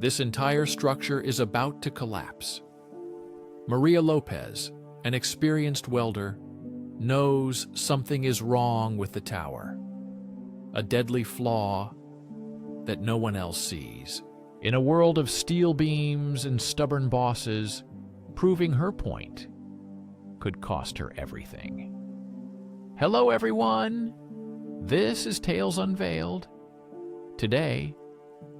This entire structure is about to collapse. Maria Lopez, an experienced welder, knows something is wrong with the tower. A deadly flaw that no one else sees. In a world of steel beams and stubborn bosses, proving her point could cost her everything. Hello, everyone! This is Tales Unveiled. Today,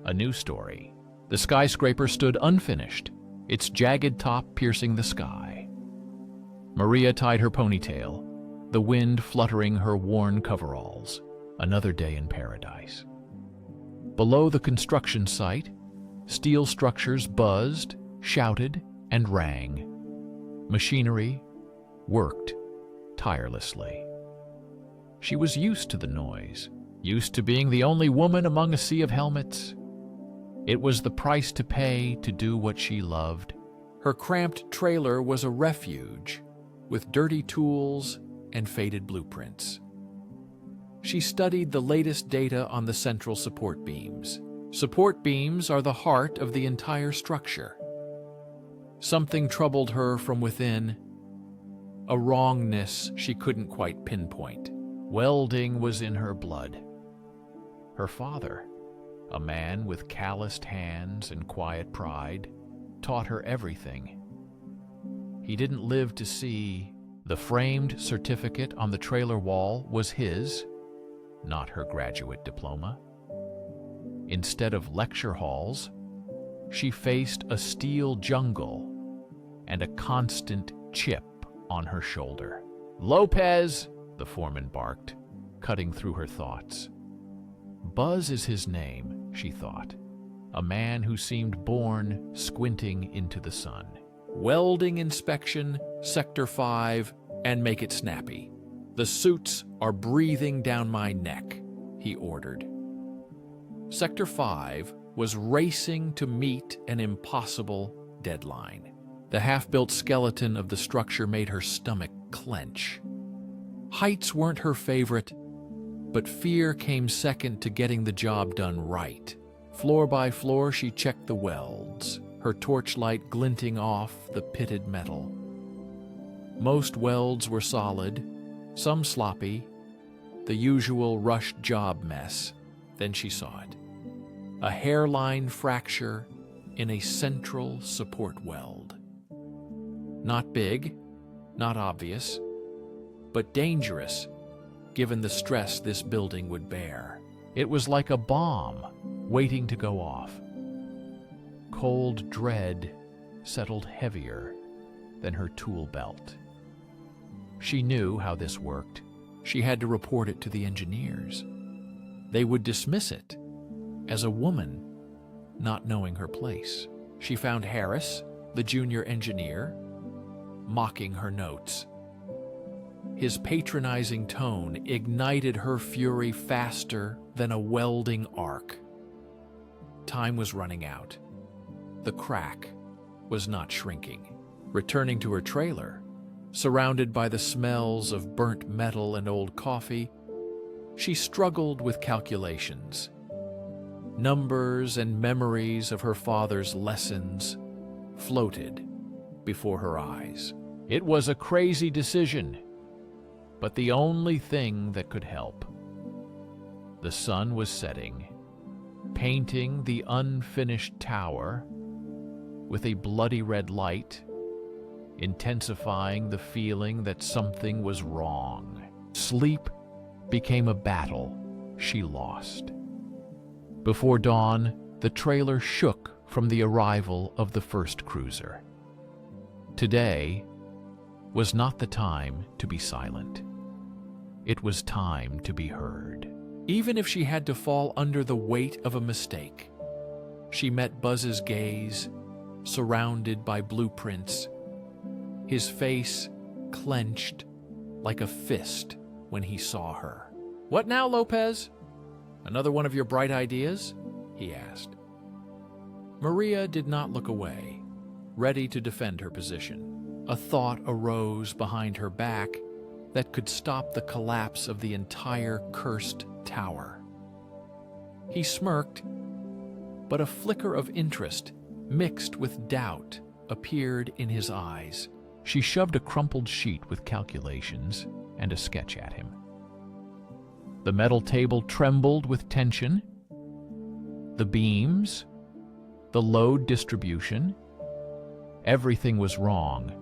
a new story. The skyscraper stood unfinished, its jagged top piercing the sky. Maria tied her ponytail, the wind fluttering her worn coveralls. Another day in paradise. Below the construction site, steel structures buzzed, shouted, and rang. Machinery worked tirelessly. She was used to the noise, used to being the only woman among a sea of helmets. It was the price to pay to do what she loved. Her cramped trailer was a refuge, with dirty tools and faded blueprints. She studied the latest data on the central support beams. Support beams are the heart of the entire structure. Something troubled her from within, a wrongness she couldn't quite pinpoint. Welding was in her blood. Her father, a man with calloused hands and quiet pride, taught her everything. He didn't live to see. The framed certificate on the trailer wall was his, not her graduate diploma. Instead of lecture halls, she faced a steel jungle and a constant chip on her shoulder. "Lopez!" the foreman barked, cutting through her thoughts. Buzz is his name, she thought, a man who seemed born squinting into the sun. "Welding inspection, Sector 5, and make it snappy. The suits are breathing down my neck," he ordered. Sector 5 was racing to meet an impossible deadline. The half-built skeleton of the structure made her stomach clench. Heights weren't her favorite, but fear came second to getting the job done right. Floor by floor, she checked the welds, her torchlight glinting off the pitted metal. Most welds were solid, some sloppy, the usual rushed job mess. Then she saw it. A hairline fracture in a central support weld. Not big, not obvious, but dangerous given the stress this building would bear. It was like a bomb waiting to go off. Cold dread settled heavier than her tool belt. She knew how this worked. She had to report it to the engineers. They would dismiss it as a woman not knowing her place. She found Harris, the junior engineer, mocking her notes. His patronizing tone ignited her fury faster than a welding arc. Time was running out. The crack was not shrinking. Returning to her trailer, surrounded by the smells of burnt metal and old coffee, she struggled with calculations. Numbers and memories of her father's lessons floated before her eyes. It was a crazy decision, but the only thing that could help. The sun was setting, painting the unfinished tower with a bloody red light, intensifying the feeling that something was wrong. Sleep became a battle she lost. Before dawn, the trailer shook from the arrival of the first cruiser. Today was not the time to be silent. It was time to be heard. Even if she had to fall under the weight of a mistake, she met Buzz's gaze, surrounded by blueprints, his face clenched like a fist when he saw her. "What now, Lopez? Another one of your bright ideas?" he asked. Maria did not look away, ready to defend her position. A thought arose behind her back that could stop the collapse of the entire cursed tower. He smirked, but a flicker of interest, mixed with doubt, appeared in his eyes. She shoved a crumpled sheet with calculations and a sketch at him. The metal table trembled with tension. The beams, the load distribution, everything was wrong,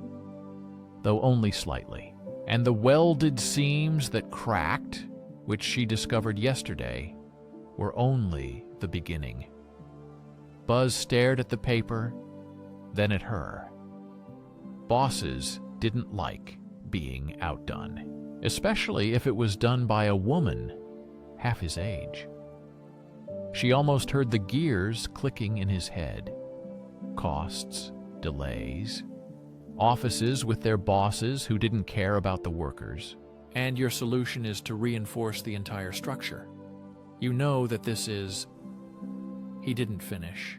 though only slightly. And the welded seams that cracked, which she discovered yesterday, were only the beginning. Buzz stared at the paper, then at her. Bosses didn't like being outdone, especially if it was done by a woman half his age. She almost heard the gears clicking in his head. Costs, delays, offices with their bosses who didn't care about the workers. And your solution is to reinforce the entire structure. You know that this is... He didn't finish,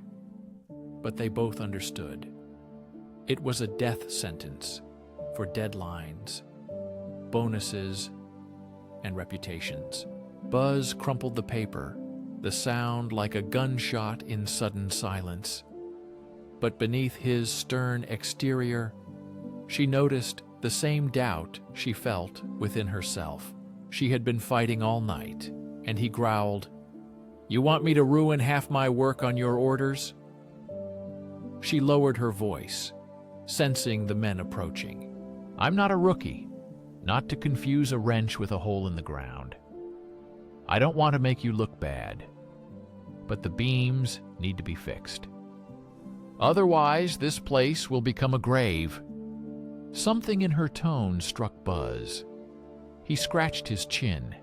but they both understood. It was a death sentence for deadlines, bonuses, and reputations. Buzz crumpled the paper, the sound like a gunshot in sudden silence. But beneath his stern exterior, she noticed the same doubt she felt within herself. She had been fighting all night, and he growled, "You want me to ruin half my work on your orders?" She lowered her voice, sensing the men approaching. "I'm not a rookie, not to confuse a wrench with a hole in the ground. I don't want to make you look bad, but the beams need to be fixed. Otherwise, this place will become a grave." Something in her tone struck Buzz. He scratched his chin,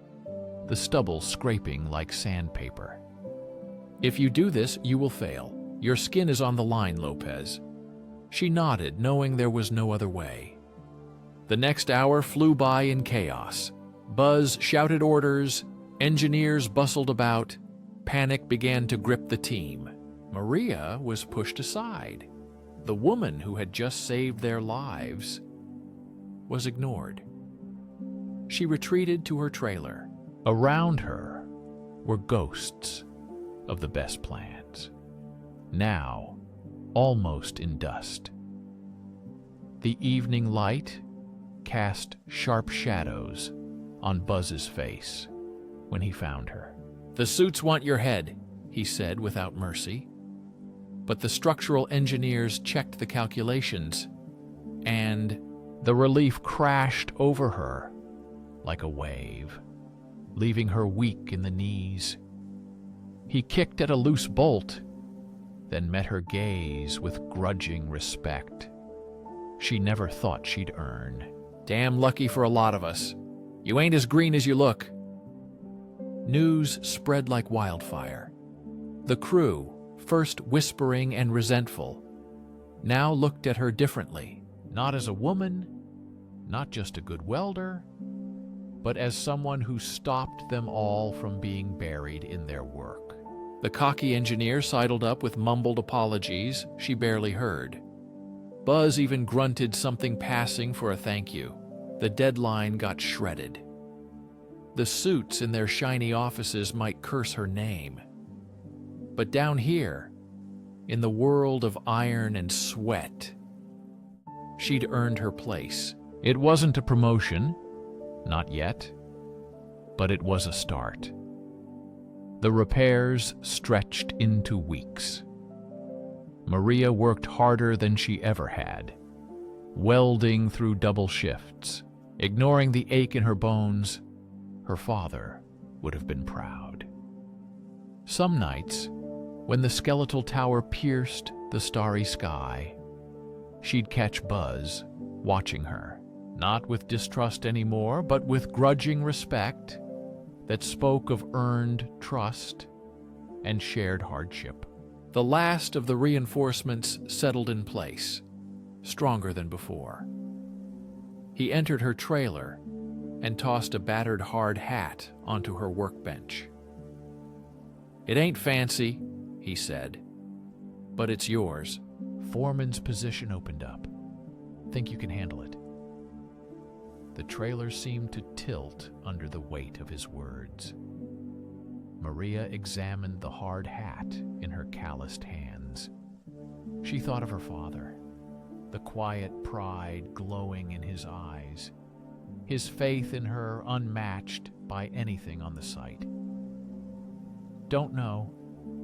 the stubble scraping like sandpaper. "If you do this, you will fail. Your skin is on the line, Lopez." She nodded, knowing there was no other way. The next hour flew by in chaos. Buzz shouted orders, engineers bustled about, panic began to grip the team. Maria was pushed aside. The woman who had just saved their lives was ignored. She retreated to her trailer. Around her were ghosts of the best plans, now almost in dust. The evening light cast sharp shadows on Buzz's face when he found her. "The suits want your head," he said without mercy. But the structural engineers checked the calculations, and the relief crashed over her like a wave, leaving her weak in the knees. He kicked at a loose bolt, then met her gaze with grudging respect she never thought she'd earn. "Damn lucky for a lot of us. You ain't as green as you look." News spread like wildfire. The crew, first whispering and resentful, now looked at her differently, not as a woman, not just a good welder, but as someone who stopped them all from being buried in their work. The cocky engineer sidled up with mumbled apologies she barely heard. Buzz even grunted something passing for a thank you. The deadline got shredded. The suits in their shiny offices might curse her name. But down here, in the world of iron and sweat, she'd earned her place. It wasn't a promotion, not yet, but it was a start. The repairs stretched into weeks. Maria worked harder than she ever had, welding through double shifts, ignoring the ache in her bones. Her father would have been proud. Some nights, when the skeletal tower pierced the starry sky, she'd catch Buzz watching her, not with distrust anymore, but with grudging respect that spoke of earned trust and shared hardship. The last of the reinforcements settled in place, stronger than before. He entered her trailer and tossed a battered hard hat onto her workbench. "It ain't fancy," he said, "but it's yours." Foreman's position opened up. "Think you can handle it?" The trailer seemed to tilt under the weight of his words. Maria examined the hard hat in her calloused hands. She thought of her father, the quiet pride glowing in his eyes, his faith in her unmatched by anything on the site. "Don't know,"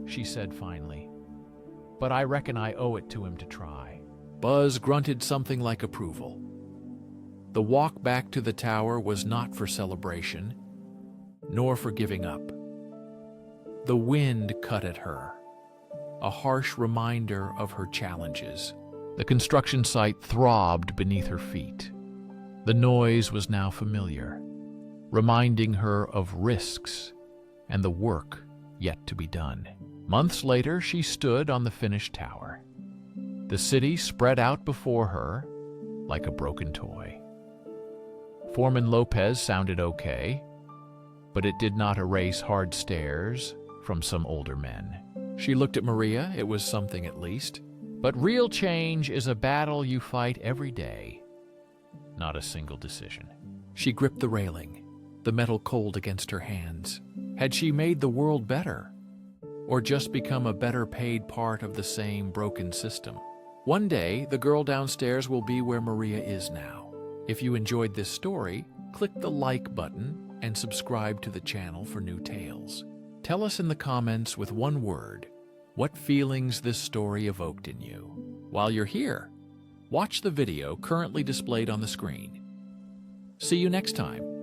she said finally, "but I reckon I owe it to him to try." Buzz grunted something like approval. The walk back to the tower was not for celebration, nor for giving up. The wind cut at her, a harsh reminder of her challenges. The construction site throbbed beneath her feet. The noise was now familiar, reminding her of risks and the work yet to be done. Months later, she stood on the finished tower. The city spread out before her like a broken toy. Foreman Lopez sounded okay, but it did not erase hard stares from some older men. She looked at Maria. It was something at least. But real change is a battle you fight every day, not a single decision. She gripped the railing, the metal cold against her hands. Had she made the world better, or just become a better paid part of the same broken system? One day, the girl downstairs will be where Maria is now. If you enjoyed this story, click the like button and subscribe to the channel for new tales. Tell us in the comments with one word what feelings this story evoked in you. While you're here, watch the video currently displayed on the screen. See you next time.